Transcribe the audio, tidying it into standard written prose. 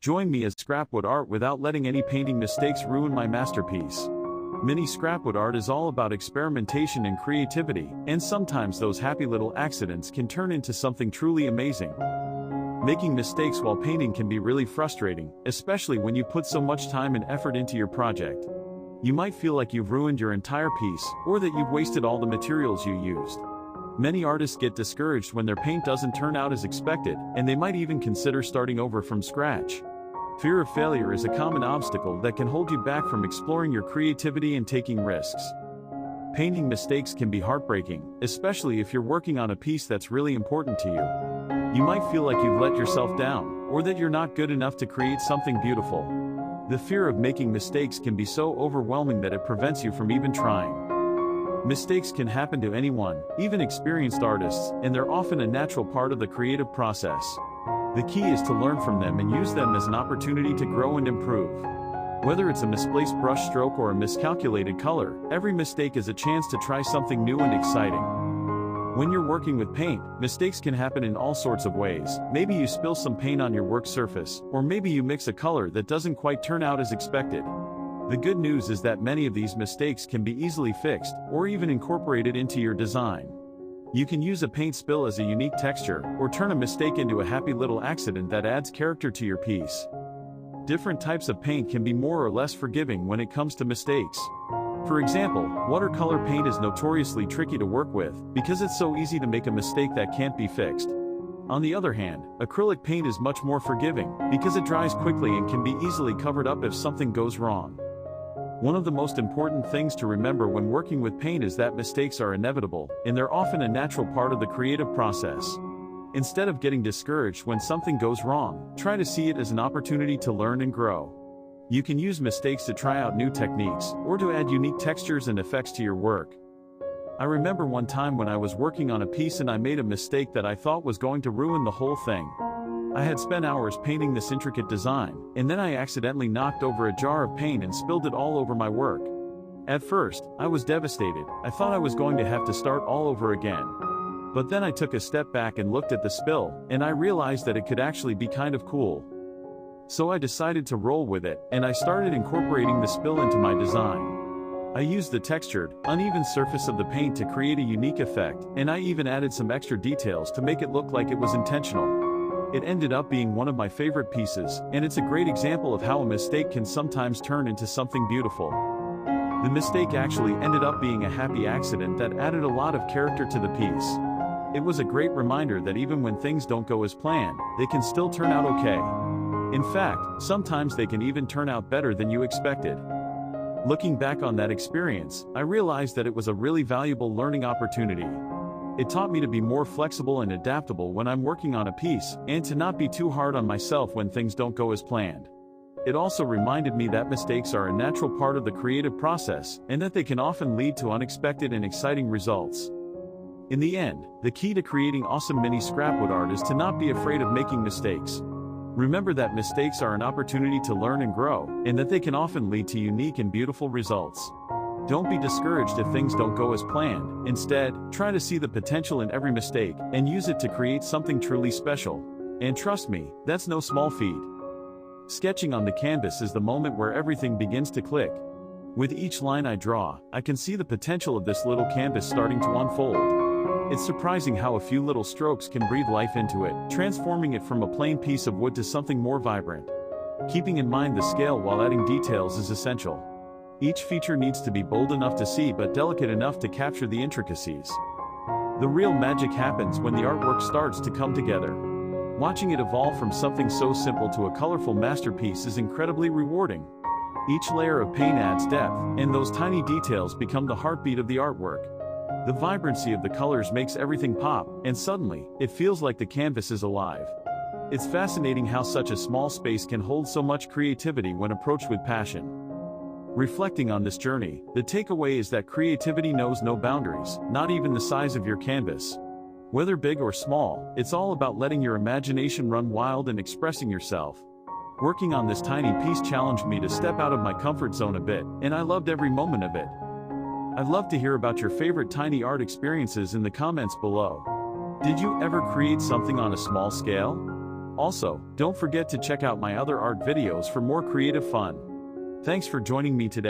Join me as scrapwood art without letting any painting mistakes ruin my masterpiece. Mini scrapwood art is all about experimentation and creativity, and sometimes those happy little accidents can turn into something truly amazing. Making mistakes while painting can be really frustrating, especially when you put so much time and effort into your project. You might feel like you've ruined your entire piece, or that you've wasted all the materials you used. Many artists get discouraged when their paint doesn't turn out as expected, and they might even consider starting over from scratch. Fear of failure is a common obstacle that can hold you back from exploring your creativity and taking risks. Painting mistakes can be heartbreaking, especially if you're working on a piece that's really important to you. You might feel like you've let yourself down, or that you're not good enough to create something beautiful. The fear of making mistakes can be so overwhelming that it prevents you from even trying. Mistakes can happen to anyone, even experienced artists, and they're often a natural part of the creative process. The key is to learn from them and use them as an opportunity to grow and improve. Whether it's a misplaced brush stroke or a miscalculated color, every mistake is a chance to try something new and exciting. When you're working with paint, mistakes can happen in all sorts of ways. Maybe you spill some paint on your work surface, or maybe you mix a color that doesn't quite turn out as expected. The good news is that many of these mistakes can be easily fixed, or even incorporated into your design. You can use a paint spill as a unique texture, or turn a mistake into a happy little accident that adds character to your piece. Different types of paint can be more or less forgiving when it comes to mistakes. For example, watercolor paint is notoriously tricky to work with, because it's so easy to make a mistake that can't be fixed. On the other hand, acrylic paint is much more forgiving, because it dries quickly and can be easily covered up if something goes wrong. One of the most important things to remember when working with paint is that mistakes are inevitable, and they're often a natural part of the creative process. Instead of getting discouraged when something goes wrong, try to see it as an opportunity to learn and grow. You can use mistakes to try out new techniques, or to add unique textures and effects to your work. I remember one time when I was working on a piece and I made a mistake that I thought was going to ruin the whole thing. I had spent hours painting this intricate design, and then I accidentally knocked over a jar of paint and spilled it all over my work. At first, I was devastated. I thought I was going to have to start all over again. But then I took a step back and looked at the spill, and I realized that it could actually be kind of cool. So I decided to roll with it, and I started incorporating the spill into my design. I used the textured, uneven surface of the paint to create a unique effect, and I even added some extra details to make it look like it was intentional. It ended up being one of my favorite pieces, and it's a great example of how a mistake can sometimes turn into something beautiful. The mistake actually ended up being a happy accident that added a lot of character to the piece. It was a great reminder that even when things don't go as planned, they can still turn out okay. In fact, sometimes they can even turn out better than you expected. Looking back on that experience, I realized that it was a really valuable learning opportunity. It taught me to be more flexible and adaptable when I'm working on a piece, and to not be too hard on myself when things don't go as planned. It also reminded me that mistakes are a natural part of the creative process, and that they can often lead to unexpected and exciting results. In the end, the key to creating awesome mini scrapwood art is to not be afraid of making mistakes. Remember that mistakes are an opportunity to learn and grow, and that they can often lead to unique and beautiful results. Don't be discouraged if things don't go as planned. Instead, try to see the potential in every mistake, and use it to create something truly special. And trust me, that's no small feat. Sketching on the canvas is the moment where everything begins to click. With each line I draw, I can see the potential of this little canvas starting to unfold. It's surprising how a few little strokes can breathe life into it, transforming it from a plain piece of wood to something more vibrant. Keeping in mind the scale while adding details is essential. Each feature needs to be bold enough to see but delicate enough to capture the intricacies. The real magic happens when the artwork starts to come together. Watching it evolve from something so simple to a colorful masterpiece is incredibly rewarding. Each layer of paint adds depth, and those tiny details become the heartbeat of the artwork. The vibrancy of the colors makes everything pop, and suddenly, it feels like the canvas is alive. It's fascinating how such a small space can hold so much creativity when approached with passion. Reflecting on this journey, the takeaway is that creativity knows no boundaries, not even the size of your canvas. Whether big or small, it's all about letting your imagination run wild and expressing yourself. Working on this tiny piece challenged me to step out of my comfort zone a bit, and I loved every moment of it. I'd love to hear about your favorite tiny art experiences in the comments below. Did you ever create something on a small scale? Also, don't forget to check out my other art videos for more creative fun. Thanks for joining me today.